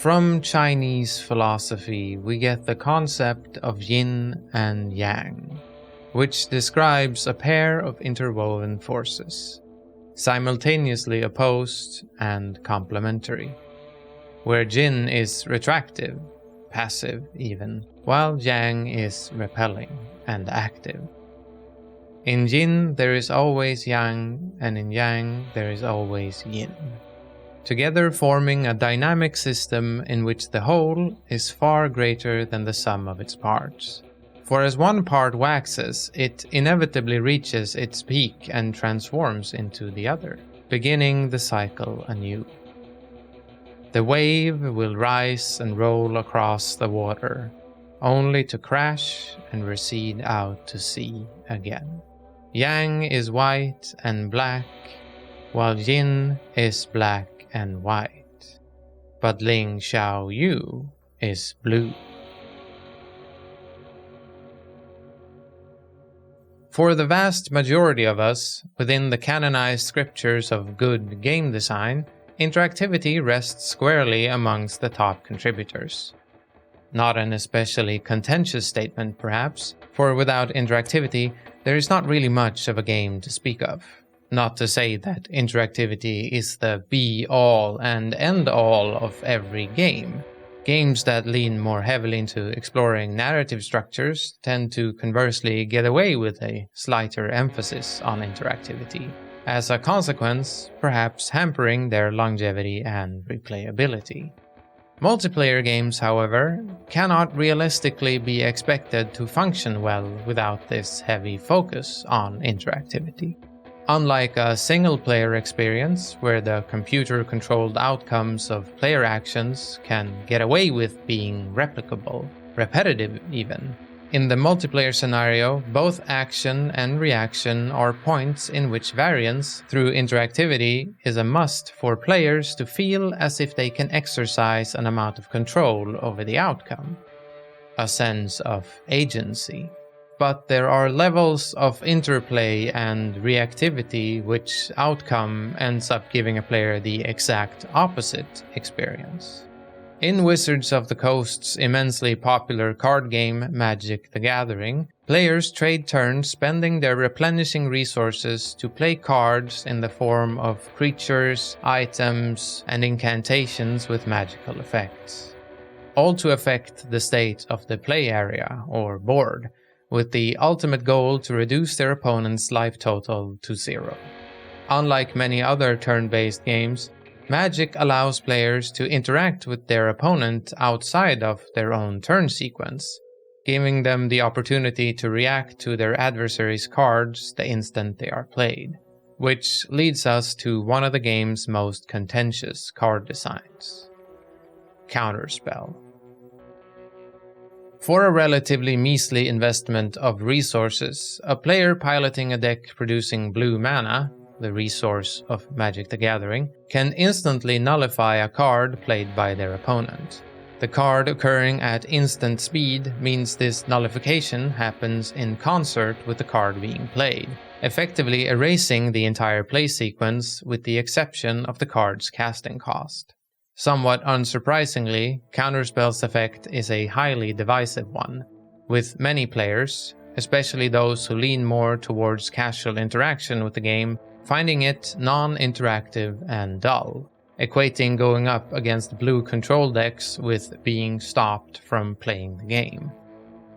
From Chinese philosophy, we get the concept of yin and yang, which describes a pair of interwoven forces, simultaneously opposed and complementary, where yin is retractive, passive even, while yang is repelling and active. In yin there is always yang, and in yang there is always yin, together forming a dynamic system in which the whole is far greater than the sum of its parts. For as one part waxes, it inevitably reaches its peak and transforms into the other, beginning the cycle anew. The wave will rise and roll across the water, only to crash and recede out to sea again. Yang is white and black, while yin is black and white, but Ling Xiao Yu is blue. For the vast majority of us, within the canonized scriptures of good game design, interactivity rests squarely amongst the top contributors. Not an especially contentious statement, perhaps, for without interactivity, there is not really much of a game to speak of. Not to say that interactivity is the be-all and end-all of every game. Games that lean more heavily into exploring narrative structures tend to conversely get away with a slighter emphasis on interactivity, as a consequence, perhaps hampering their longevity and replayability. Multiplayer games, however, cannot realistically be expected to function well without this heavy focus on interactivity. Unlike a single-player experience, where the computer-controlled outcomes of player actions can get away with being replicable, repetitive even, in the multiplayer scenario, both action and reaction are points in which variance through interactivity is a must for players to feel as if they can exercise an amount of control over the outcome, a sense of agency. But there are levels of interplay and reactivity which outcome ends up giving a player the exact opposite experience. In Wizards of the Coast's immensely popular card game Magic the Gathering, players trade turns spending their replenishing resources to play cards in the form of creatures, items, and incantations with magical effects, all to affect the state of the play area or board, with the ultimate goal to reduce their opponent's life total to 0. Unlike many other turn-based games, Magic allows players to interact with their opponent outside of their own turn sequence, giving them the opportunity to react to their adversary's cards the instant they are played, which leads us to one of the game's most contentious card designs: Counterspell. For a relatively measly investment of resources, a player piloting a deck producing blue mana, the resource of Magic the Gathering, can instantly nullify a card played by their opponent. The card occurring at instant speed means this nullification happens in concert with the card being played, effectively erasing the entire play sequence with the exception of the card's casting cost. Somewhat unsurprisingly, Counterspell's effect is a highly divisive one, with many players, especially those who lean more towards casual interaction with the game, finding it non-interactive and dull, equating going up against blue control decks with being stopped from playing the game.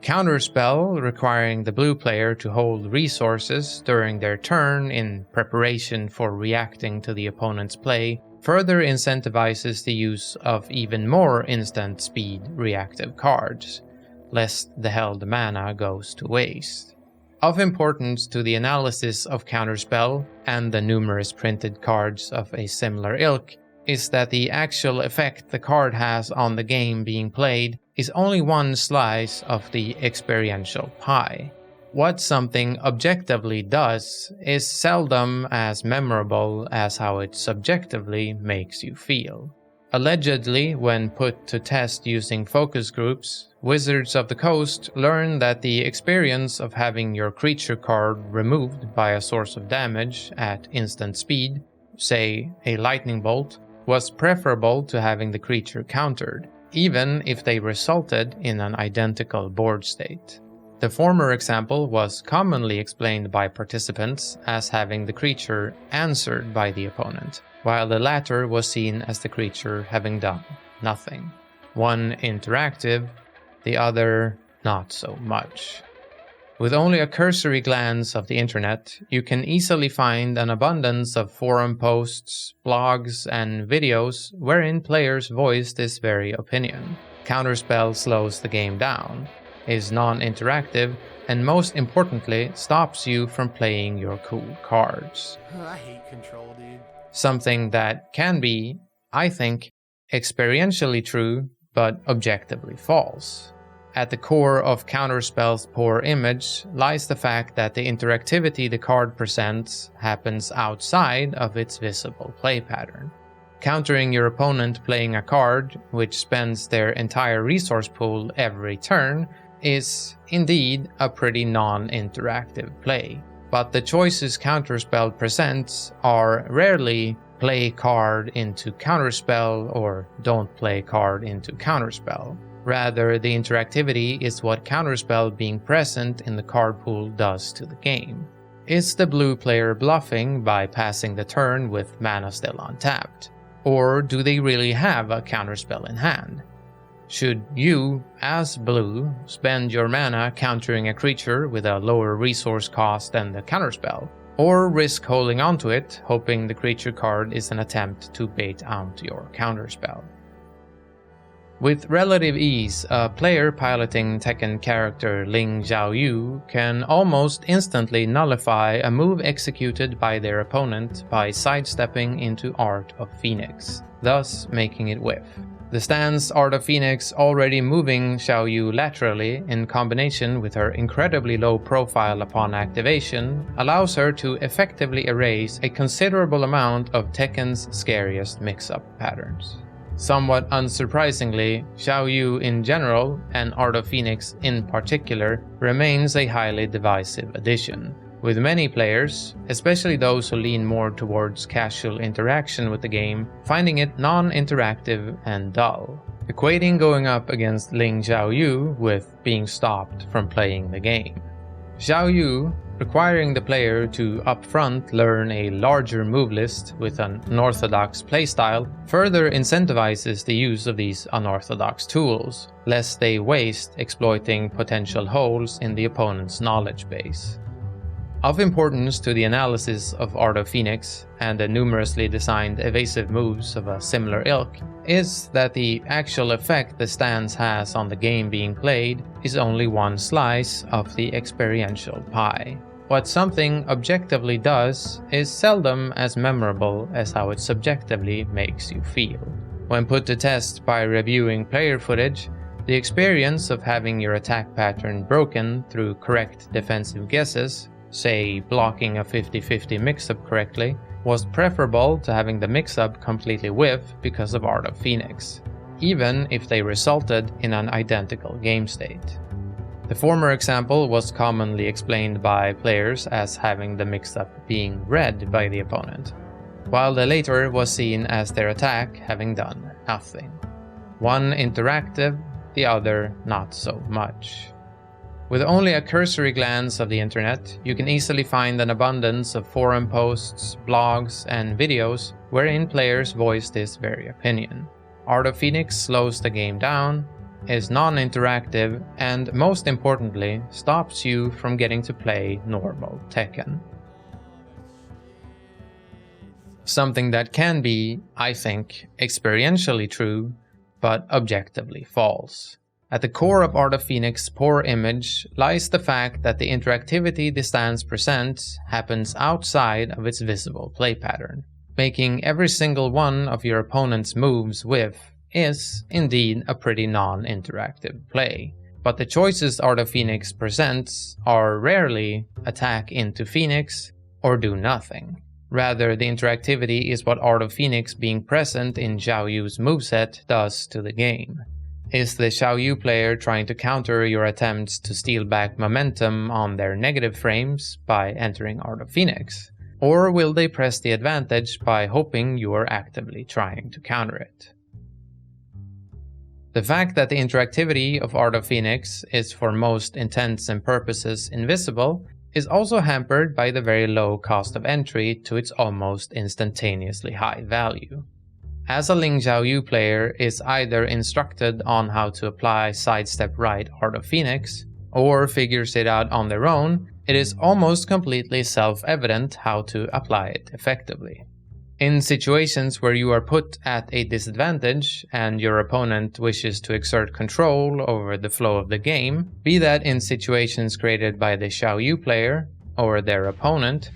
Counterspell, requiring the blue player to hold resources during their turn in preparation for reacting to the opponent's play, further incentivizes the use of even more instant speed reactive cards, lest the held mana goes to waste. Of importance to the analysis of Counterspell, and the numerous printed cards of a similar ilk, is that the actual effect the card has on the game being played is only one slice of the experiential pie. What something objectively does is seldom as memorable as how it subjectively makes you feel. Allegedly, when put to test using focus groups, Wizards of the Coast learned that the experience of having your creature card removed by a source of damage at instant speed, say a lightning bolt, was preferable to having the creature countered, even if they resulted in an identical board state. The former example was commonly explained by participants as having the creature answered by the opponent, while the latter was seen as the creature having done nothing. One interactive, the other not so much. With only a cursory glance of the internet, you can easily find an abundance of forum posts, blogs, and videos wherein players voice this very opinion. Counterspell slows the game down, is non-interactive, and most importantly, stops you from playing your cool cards. I hate control, dude. Something that can be, I think, experientially true, but objectively false. At the core of Counterspell's poor image lies the fact that the interactivity the card presents happens outside of its visible play pattern. Countering your opponent playing a card which spends their entire resource pool every turn is indeed a pretty non-interactive play. But the choices Counterspell presents are rarely play card into Counterspell or don't play card into Counterspell. Rather, the interactivity is what Counterspell being present in the card pool does to the game. Is the blue player bluffing by passing the turn with mana still untapped? Or do they really have a Counterspell in hand? Should you, as blue, spend your mana countering a creature with a lower resource cost than the Counterspell? Or risk holding onto it, hoping the creature card is an attempt to bait out your Counterspell? With relative ease, a player piloting Tekken character Ling Xiaoyu can almost instantly nullify a move executed by their opponent by sidestepping into Art of Phoenix, thus making it whiff. The stance Art of Phoenix already moving Xiaoyu laterally in combination with her incredibly low profile upon activation allows her to effectively erase a considerable amount of Tekken's scariest mix-up patterns. Somewhat unsurprisingly, Xiaoyu in general, and Art of Phoenix in particular, remains a highly divisive addition, with many players, especially those who lean more towards casual interaction with the game, finding it non-interactive and dull, equating going up against Ling Xiaoyu with being stopped from playing the game. Xiaoyu, requiring the player to upfront learn a larger move list with an unorthodox playstyle, further incentivizes the use of these unorthodox tools, lest they waste exploiting potential holes in the opponent's knowledge base. Of importance to the analysis of Art of Phoenix and the numerously designed evasive moves of a similar ilk is that the actual effect the stance has on the game being played is only one slice of the experiential pie. What something objectively does is seldom as memorable as how it subjectively makes you feel. When put to test by reviewing player footage, the experience of having your attack pattern broken through correct defensive guesses, say blocking a 50-50 mix-up correctly, was preferable to having the mix-up completely whiff because of Art of Phoenix, even if they resulted in an identical game state. The former example was commonly explained by players as having the mix-up being read by the opponent, while the later was seen as their attack having done nothing. One interactive, the other not so much. With only a cursory glance of the internet, you can easily find an abundance of forum posts, blogs, and videos wherein players voice this very opinion. Art of Phoenix slows the game down, is non-interactive, and most importantly, stops you from getting to play normal Tekken. Something that can be, I think, experientially true, but objectively false. At the core of Art of Phoenix's poor image lies the fact that the interactivity the stance presents happens outside of its visible play pattern. Making every single one of your opponent's moves whiff is, indeed, a pretty non-interactive play. But the choices Art of Phoenix presents are rarely attack into Phoenix or do nothing. Rather, the interactivity is what Art of Phoenix being present in Xiaoyu's moveset does to the game. Is the Xiaoyu player trying to counter your attempts to steal back momentum on their negative frames by entering Art of Phoenix? or will they press the advantage by hoping you are actively trying to counter it? The fact that the interactivity of Art of Phoenix is for most intents and purposes invisible is also hampered by the very low cost of entry to its almost instantaneously high value. As a Ling Xiaoyu player is either instructed on how to apply sidestep right Art of Phoenix, or figures it out on their own, it is almost completely self-evident how to apply it effectively. In situations where you are put at a disadvantage and your opponent wishes to exert control over the flow of the game, be that in situations created by the Xiaoyu player or their opponent,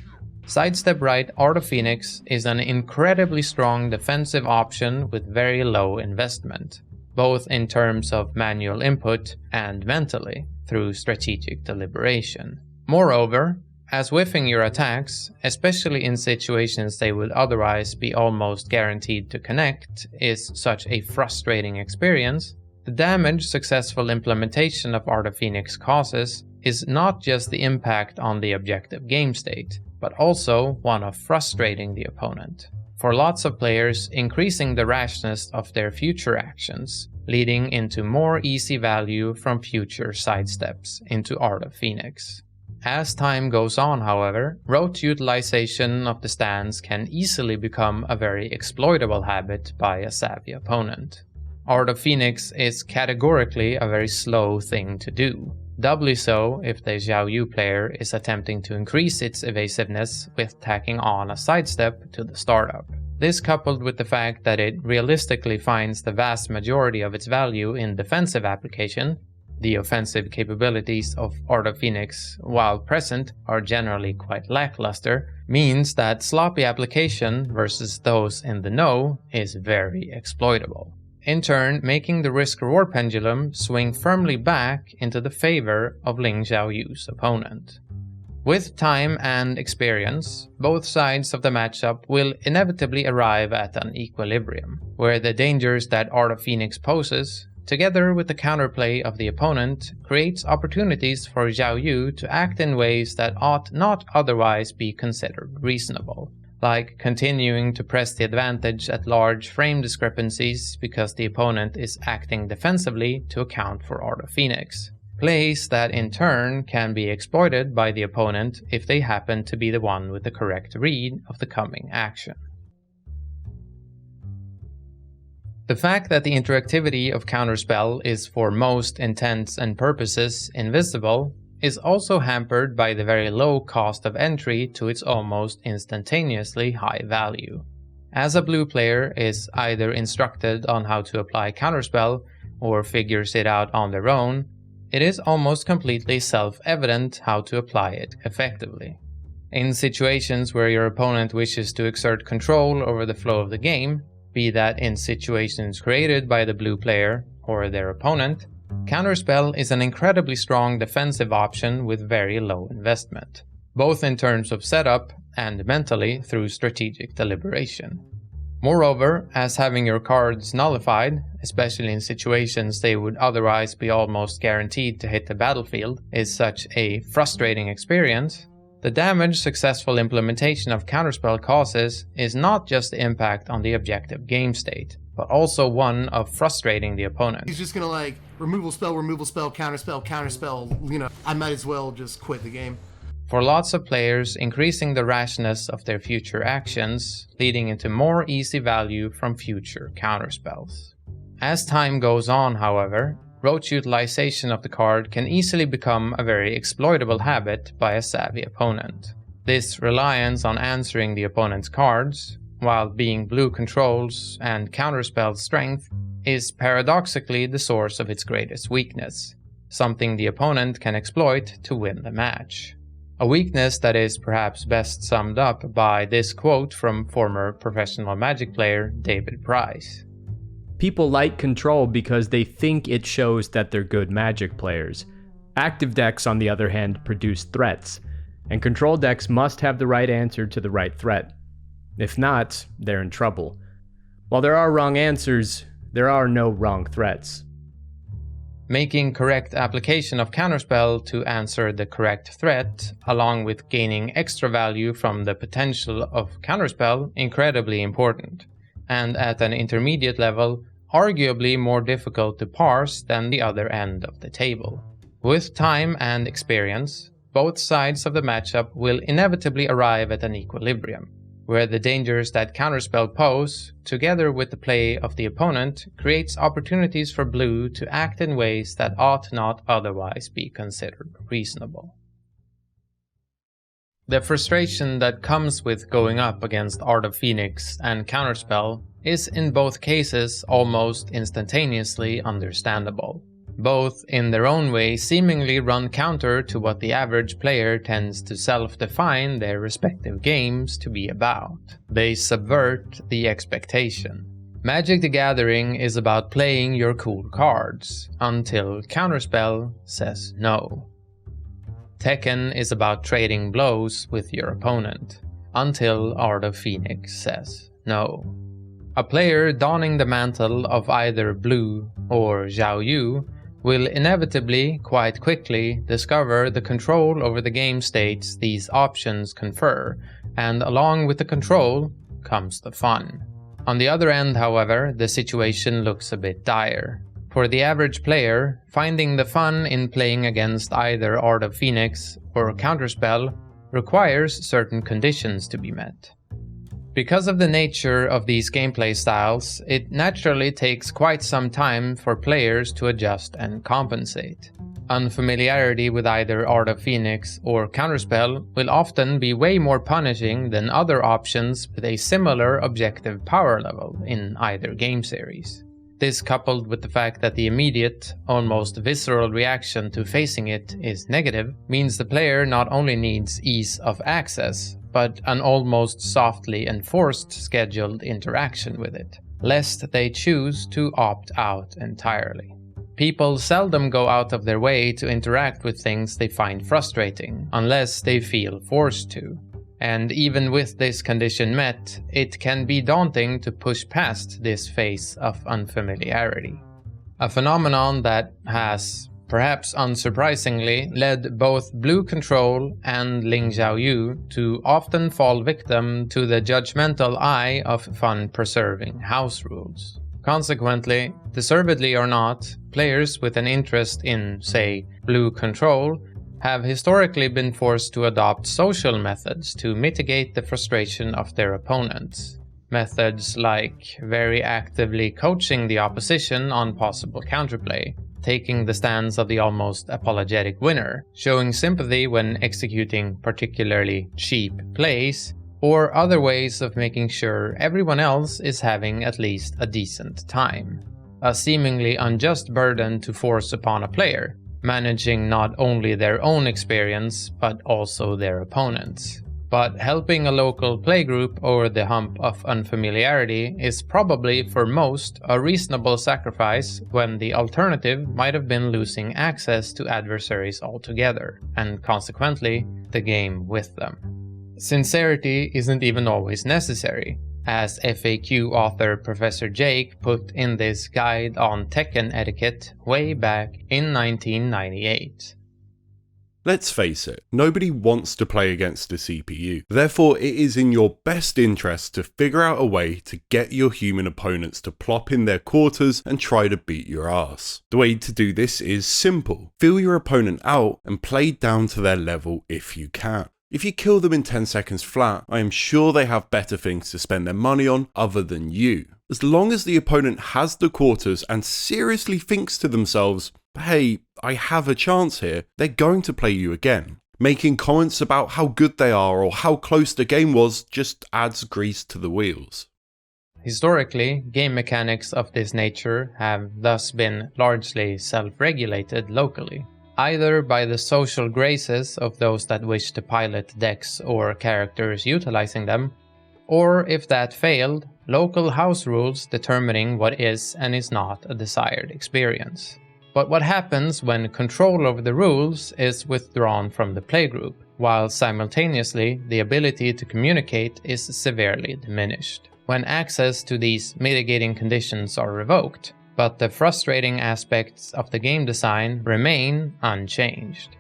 sidestep right Art of Phoenix is an incredibly strong defensive option with very low investment, both in terms of manual input and mentally, through strategic deliberation. Moreover, as whiffing your attacks, especially in situations they would otherwise be almost guaranteed to connect, is such a frustrating experience, the damage successful implementation of Art of Phoenix causes is not just the impact on the objective game state, but also one of frustrating the opponent. For lots of players, increasing the rashness of their future actions, leading into more easy value from future sidesteps into Art of Phoenix. As time goes on, however, rote utilization of the stance can easily become a very exploitable habit by a savvy opponent. Art of Phoenix is categorically a very slow thing to do, doubly so if the Xiaoyu player is attempting to increase its evasiveness with tacking on a sidestep to the startup. This, coupled with the fact that it realistically finds the vast majority of its value in defensive application, the offensive capabilities of Art of Phoenix, while present, are generally quite lackluster, means that sloppy application versus those in the know is very exploitable, in turn making the risk-reward pendulum swing firmly back into the favor of Ling Xiaoyu's opponent. With time and experience, both sides of the matchup will inevitably arrive at an equilibrium, where the dangers that Art of Phoenix poses, together with the counterplay of the opponent, creates opportunities for Xiaoyu to act in ways that ought not otherwise be considered reasonable, like continuing to press the advantage at large frame discrepancies because the opponent is acting defensively to account for Art of Phoenix, plays that in turn can be exploited by the opponent if they happen to be the one with the correct read of the coming action. The fact that the interactivity of Counterspell is for most intents and purposes invisible is also hampered by the very low cost of entry to its almost instantaneously high value. As a blue player is either instructed on how to apply Counterspell or figures it out on their own, it is almost completely self-evident how to apply it effectively. In situations where your opponent wishes to exert control over the flow of the game, be that in situations created by the blue player or their opponent, Counterspell is an incredibly strong defensive option with very low investment, both in terms of setup and mentally through strategic deliberation. Moreover, as having your cards nullified, especially in situations they would otherwise be almost guaranteed to hit the battlefield, is such a frustrating experience, the damage successful implementation of Counterspell causes is not just the impact on the objective game state, but also one of frustrating the opponent. He's just gonna removal spell, counterspell, I might as well just quit the game. For lots of players, increasing the rashness of their future actions, leading into more easy value from future counterspells. As time goes on, however, rote utilization of the card can easily become a very exploitable habit by a savvy opponent. This reliance on answering the opponent's cards, while being blue controls and counterspell strength, is paradoxically the source of its greatest weakness, something the opponent can exploit to win the match. A weakness that is perhaps best summed up by this quote from former professional Magic player David Price. People like control because they think it shows that they're good Magic players. Active decks, on the other hand, produce threats, and control decks must have the right answer to the right threat. If not, they're in trouble. While there are wrong answers, there are no wrong threats. Making correct application of Counterspell to answer the correct threat, along with gaining extra value from the potential of Counterspell, incredibly important, and at an intermediate level, arguably more difficult to parse than the other end of the table. With time and experience, both sides of the matchup will inevitably arrive at an equilibrium, where the dangers that Counterspell pose, together with the play of the opponent, creates opportunities for blue to act in ways that ought not otherwise be considered reasonable. The frustration that comes with going up against Art of Phoenix and Counterspell is in both cases almost instantaneously understandable. Both in their own way seemingly run counter to what the average player tends to self-define their respective games to be about. They subvert the expectation. Magic the Gathering is about playing your cool cards, until Counterspell says no. Tekken is about trading blows with your opponent, until Art of Phoenix says no. A player donning the mantle of either blue or Xiao Yu will inevitably, quite quickly, discover the control over the game states these options confer, and along with the control comes the fun. On the other end, however, the situation looks a bit dire. For the average player, finding the fun in playing against either Art of Phoenix or Counterspell requires certain conditions to be met. Because of the nature of these gameplay styles, it naturally takes quite some time for players to adjust and compensate. Unfamiliarity with either Art of Phoenix or Counterspell will often be way more punishing than other options with a similar objective power level in either game series. This, coupled with the fact that the immediate, almost visceral reaction to facing it is negative, means the player not only needs ease of access, but an almost softly enforced scheduled interaction with it, lest they choose to opt out entirely. People seldom go out of their way to interact with things they find frustrating, unless they feel forced to. And even with this condition met, it can be daunting to push past this phase of unfamiliarity. A phenomenon that has, perhaps unsurprisingly, led both Blue Control and Ling Xiaoyu to often fall victim to the judgmental eye of fun-preserving house rules. Consequently, deservedly or not, players with an interest in, say, Blue Control have historically been forced to adopt social methods to mitigate the frustration of their opponents. Methods like very actively coaching the opposition on possible counterplay, taking the stance of the almost apologetic winner, showing sympathy when executing particularly cheap plays, or other ways of making sure everyone else is having at least a decent time. A seemingly unjust burden to force upon a player, managing not only their own experience but also their opponents. But helping a local playgroup over the hump of unfamiliarity is probably for most a reasonable sacrifice when the alternative might have been losing access to adversaries altogether, and consequently the game with them. Sincerity isn't even always necessary, as FAQ author Professor Jake put in this guide on Tekken etiquette way back in 1998. Let's face it, nobody wants to play against a CPU, therefore it is in your best interest to figure out a way to get your human opponents to plop in their quarters and try to beat your ass. The way to do this is simple: feel your opponent out and play down to their level if you can. If you kill them in 10 seconds flat, I am sure they have better things to spend their money on other than you. As long as the opponent has the quarters and seriously thinks to themselves, hey, I have a chance here, they're going to play you again. Making comments about how good they are or how close the game was just adds grease to the wheels. Historically, game mechanics of this nature have thus been largely self-regulated locally, either by the social graces of those that wish to pilot decks or characters utilizing them, or if that failed, local house rules determining what is and is not a desired experience. But what happens when control over the rules is withdrawn from the playgroup, while simultaneously the ability to communicate is severely diminished? When access to these mitigating conditions are revoked, but the frustrating aspects of the game design remain unchanged.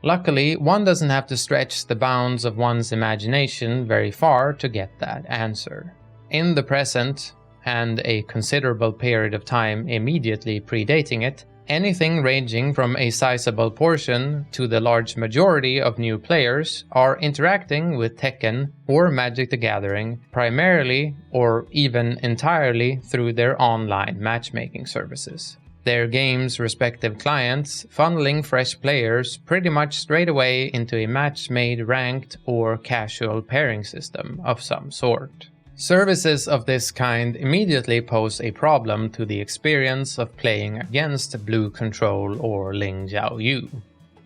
Luckily, one doesn't have to stretch the bounds of one's imagination very far to get that answer. In the present, and a considerable period of time immediately predating it, anything ranging from a sizable portion to the large majority of new players are interacting with Tekken or Magic the Gathering primarily or even entirely through their online matchmaking services. Their game's respective clients funneling fresh players pretty much straight away into a match-made ranked or casual pairing system of some sort. Services of this kind immediately pose a problem to the experience of playing against Blue Control or Ling Xiaoyu.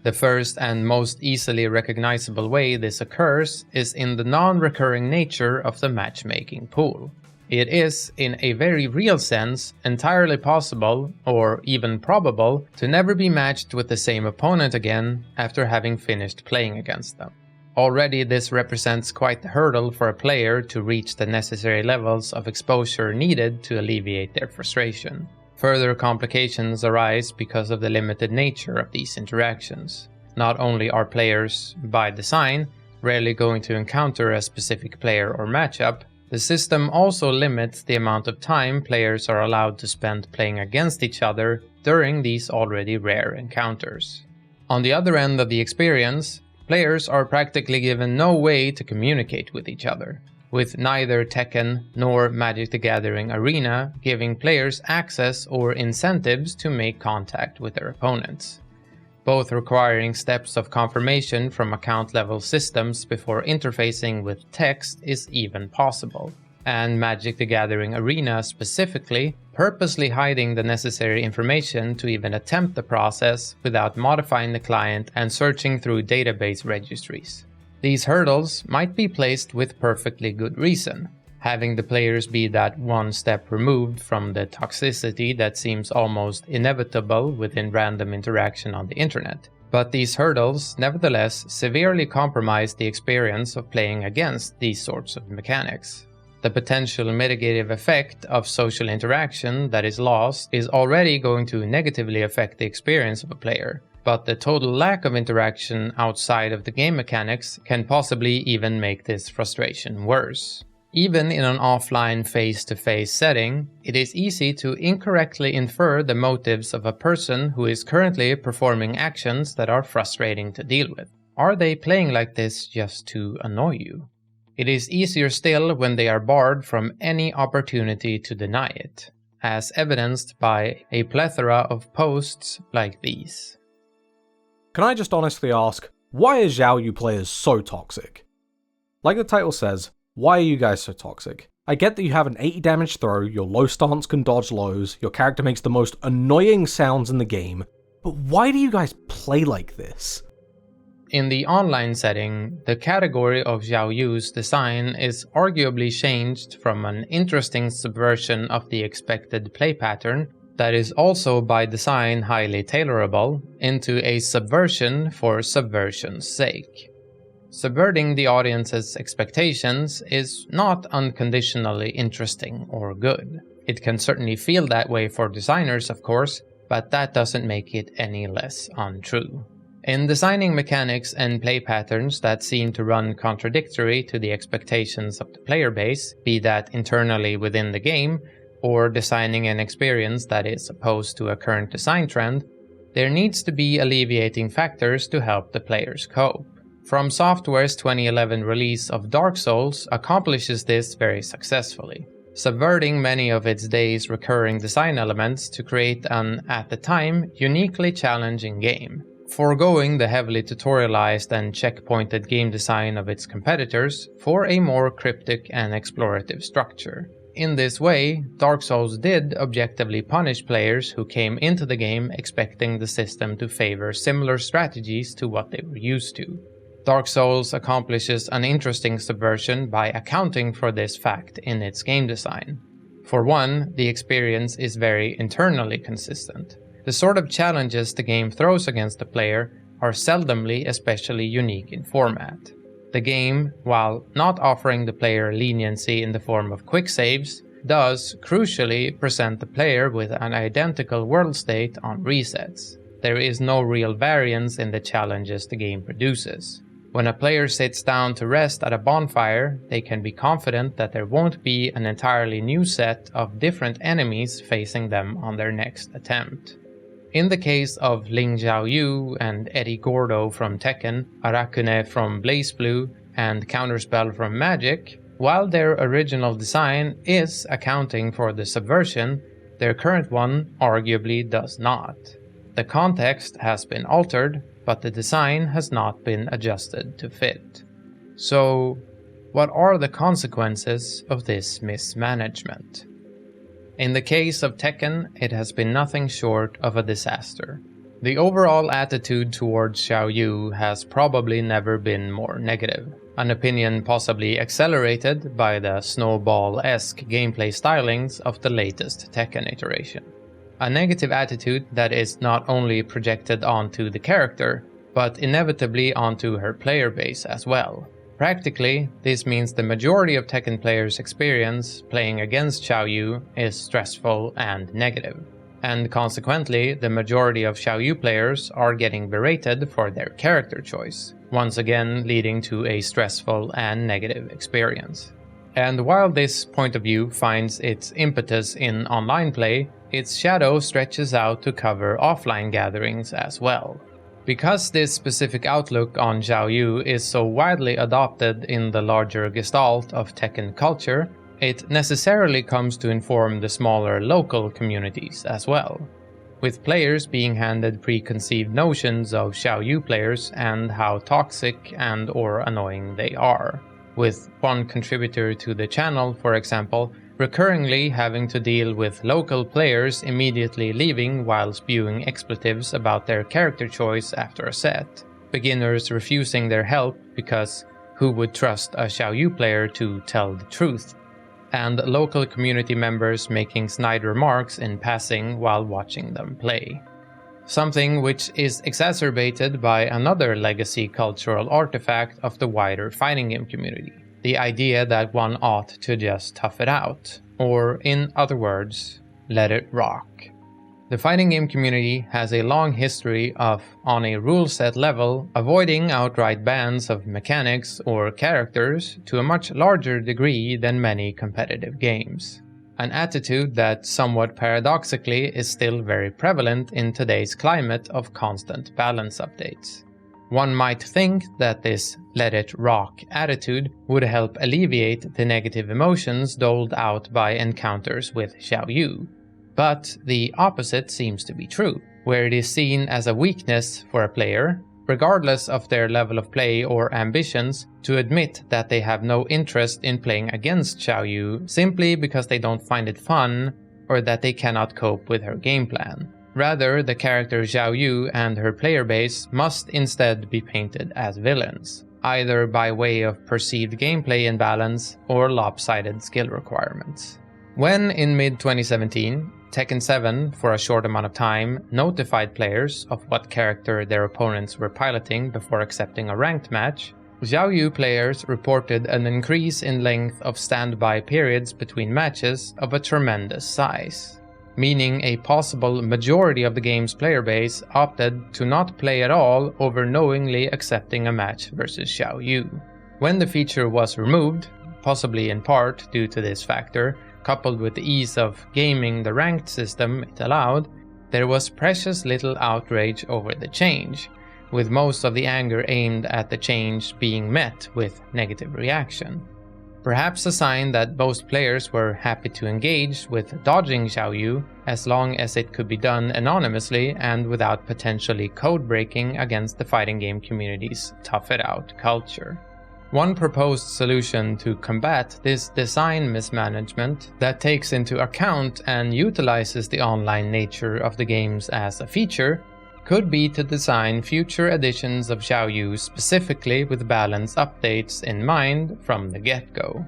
The first and most easily recognizable way this occurs is in the non-recurring nature of the matchmaking pool. It is, in a very real sense, entirely possible, or even probable, to never be matched with the same opponent again after having finished playing against them. Already this represents quite the hurdle for a player to reach the necessary levels of exposure needed to alleviate their frustration. Further complications arise because of the limited nature of these interactions. Not only are players, by design, rarely going to encounter a specific player or matchup, the system also limits the amount of time players are allowed to spend playing against each other during these already rare encounters. On the other end of the experience, players are practically given no way to communicate with each other, with neither Tekken nor Magic the Gathering Arena giving players access or incentives to make contact with their opponents, both requiring steps of confirmation from account-level systems before interfacing with text is even possible, and Magic the Gathering Arena specifically purposely hiding the necessary information to even attempt the process without modifying the client and searching through database registries. These hurdles might be placed with perfectly good reason, having the players be that one step removed from the toxicity that seems almost inevitable within random interaction on the internet. But these hurdles nevertheless severely compromise the experience of playing against these sorts of mechanics. The potential mitigative effect of social interaction that is lost is already going to negatively affect the experience of a player, but the total lack of interaction outside of the game mechanics can possibly even make this frustration worse. Even in an offline face-to-face setting, it is easy to incorrectly infer the motives of a person who is currently performing actions that are frustrating to deal with. Are they playing like this just to annoy you? It is easier still when they are barred from any opportunity to deny it, as evidenced by a plethora of posts like these. Can I just honestly ask, why are Xiaoyu players so toxic? Like the title says, why are you guys so toxic? I get that you have an 80 damage throw, your low stance can dodge lows, your character makes the most annoying sounds in the game, but why do you guys play like this? In the online setting, the category of Xiaoyu's design is arguably changed from an interesting subversion of the expected play pattern that is also by design highly tailorable into a subversion for subversion's sake. Subverting the audience's expectations is not unconditionally interesting or good. It can certainly feel that way for designers, of course, but that doesn't make it any less untrue. In designing mechanics and play patterns that seem to run contradictory to the expectations of the player base, be that internally within the game, or designing an experience that is opposed to a current design trend, there needs to be alleviating factors to help the players cope. From Software's 2011 release of Dark Souls accomplishes this very successfully, subverting many of its day's recurring design elements to create an, at the time, uniquely challenging game, foregoing the heavily tutorialized and checkpointed game design of its competitors for a more cryptic and explorative structure. In this way, Dark Souls did objectively punish players who came into the game expecting the system to favor similar strategies to what they were used to. Dark Souls accomplishes an interesting subversion by accounting for this fact in its game design. For one, the experience is very internally consistent. The sort of challenges the game throws against the player are seldomly especially unique in format. The game, while not offering the player leniency in the form of quick saves, it does, crucially, present the player with an identical world state on resets. There is no real variance in the challenges the game produces. When a player sits down to rest at a bonfire, they can be confident that there won't be an entirely new set of different enemies facing them on their next attempt. In the case of Ling Xiaoyu and Eddie Gordo from Tekken, Arakune from BlazBlue, and Counterspell from Magic, while their original design is accounting for the subversion, their current one arguably does not. The context has been altered, but the design has not been adjusted to fit. So, what are the consequences of this mismanagement? In the case of Tekken, it has been nothing short of a disaster. The overall attitude towards Xiaoyu has probably never been more negative, an opinion possibly accelerated by the snowball-esque gameplay stylings of the latest Tekken iteration. A negative attitude that is not only projected onto the character, but inevitably onto her player base as well. Practically, this means the majority of Tekken players' experience playing against Xiaoyu is stressful and negative, and consequently the majority of Xiaoyu players are getting berated for their character choice, once again leading to a stressful and negative experience. And while this point of view finds its impetus in online play, its shadow stretches out to cover offline gatherings as well. Because this specific outlook on Xiaoyu is so widely adopted in the larger gestalt of Tekken culture, it necessarily comes to inform the smaller local communities as well, with players being handed preconceived notions of Xiaoyu players and how toxic and or annoying they are, with one contributor to the channel, for example, recurringly having to deal with local players immediately leaving while spewing expletives about their character choice after a set, beginners refusing their help because who would trust a Xiaoyu player to tell the truth, and local community members making snide remarks in passing while watching them play. Something which is exacerbated by another legacy cultural artifact of the wider fighting game community. The idea that one ought to just tough it out, or in other words, let it rock. The fighting game community has a long history of, on a rule set level, avoiding outright bans of mechanics or characters to a much larger degree than many competitive games. An attitude that, somewhat paradoxically, is still very prevalent in today's climate of constant balance updates. One might think that this let it rock attitude would help alleviate the negative emotions doled out by encounters with Xiaoyu. But the opposite seems to be true, where it is seen as a weakness for a player, regardless of their level of play or ambitions, to admit that they have no interest in playing against Xiaoyu simply because they don't find it fun or that they cannot cope with her game plan. Rather, the character Xiaoyu and her player base must instead be painted as villains, either by way of perceived gameplay imbalance or lopsided skill requirements. When, in mid-2017, Tekken 7, for a short amount of time, notified players of what character their opponents were piloting before accepting a ranked match, Xiaoyu players reported an increase in length of standby periods between matches of a tremendous size, meaning a possible majority of the game's player base opted to not play at all over knowingly accepting a match versus Xiaoyu. When the feature was removed, possibly in part due to this factor, coupled with the ease of gaming the ranked system it allowed, there was precious little outrage over the change, with most of the anger aimed at the change being met with negative reaction. Perhaps a sign that most players were happy to engage with dodging Xiaoyu as long as it could be done anonymously and without potentially code breaking against the fighting game community's tough it out culture. One proposed solution to combat this design mismanagement that takes into account and utilizes the online nature of the games as a feature could be to design future editions of Xiaoyu specifically with balance updates in mind from the get-go.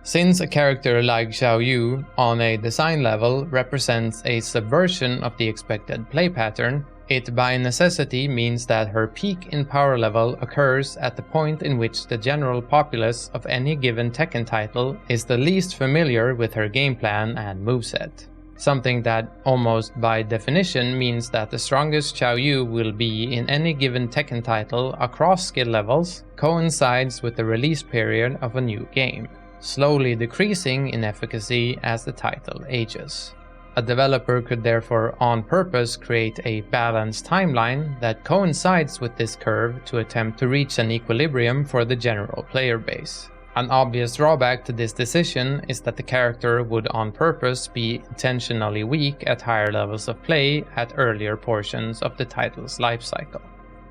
Since a character like Xiaoyu on a design level represents a subversion of the expected play pattern, It by necessity means that her peak in power level occurs at the point in which the general populace of any given Tekken title is the least familiar with her game plan and moveset. Something that almost by definition means that the strongest Xiaoyu will be in any given Tekken title across skill levels coincides with the release period of a new game, slowly decreasing in efficacy as the title ages. A developer could therefore on purpose create a balanced timeline that coincides with this curve to attempt to reach an equilibrium for the general player base. An obvious drawback to this decision is that the character would on purpose be intentionally weak at higher levels of play at earlier portions of the title's lifecycle.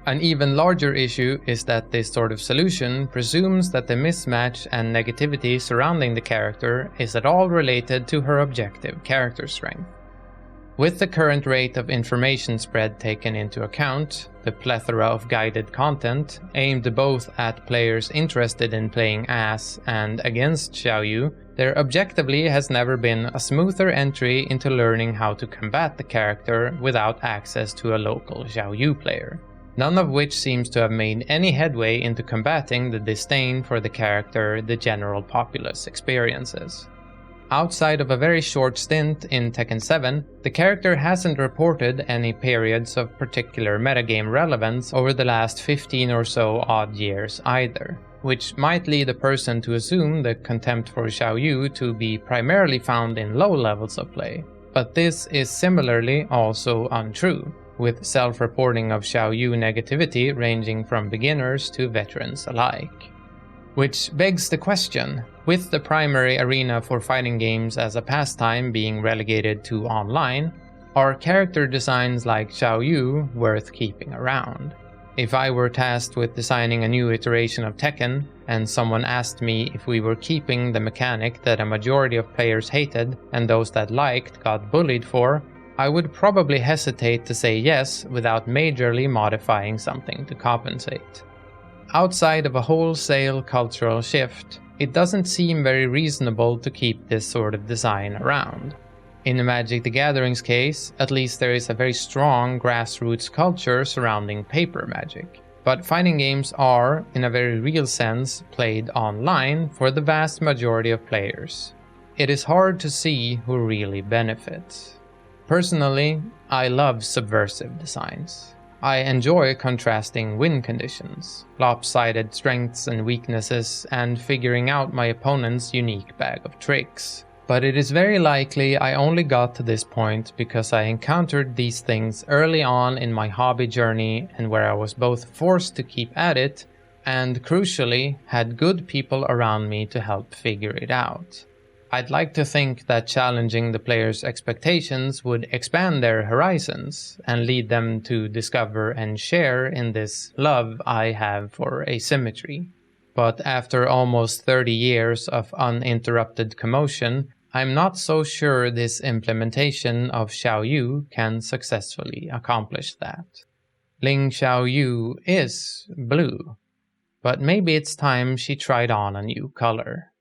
An even larger issue is that this sort of solution presumes that the mismatch and negativity surrounding the character is at all related to her objective character strength. With the current rate of information spread taken into account, the plethora of guided content aimed both at players interested in playing as and against Xiaoyu, there objectively has never been a smoother entry into learning how to combat the character without access to a local Xiaoyu player. None of which seems to have made any headway into combating the disdain for the character the general populace experiences. Outside of a very short stint in Tekken 7, the character hasn't reported any periods of particular metagame relevance over the last 15 or so odd years either, which might lead a person to assume the contempt for Xiaoyu to be primarily found in low levels of play. But this is similarly also untrue, with self-reporting of Xiaoyu negativity ranging from beginners to veterans alike. Which begs the question, with the primary arena for fighting games as a pastime being relegated to online, are character designs like Xiaoyu worth keeping around? If I were tasked with designing a new iteration of Tekken, and someone asked me if we were keeping the mechanic that a majority of players hated and those that liked got bullied for, I would probably hesitate to say yes without majorly modifying something to compensate. Outside of a wholesale cultural shift, it doesn't seem very reasonable to keep this sort of design around. In Magic the Gathering's case, at least there is a very strong grassroots culture surrounding paper magic. But fighting games are, in a very real sense, played online for the vast majority of players. It is hard to see who really benefits. Personally, I love subversive designs. I enjoy contrasting win conditions, lopsided strengths and weaknesses, and figuring out my opponent's unique bag of tricks. But it is very likely I only got to this point because I encountered these things early on in my hobby journey and where I was both forced to keep at it and, crucially, had good people around me to help figure it out. I'd like to think that challenging the player's expectations would expand their horizons and lead them to discover and share in this love I have for asymmetry. But after almost 30 years of uninterrupted commotion, I'm not so sure this implementation of Xiaoyu can successfully accomplish that. Ling Xiaoyu is blue, but maybe it's time she tried on a new color.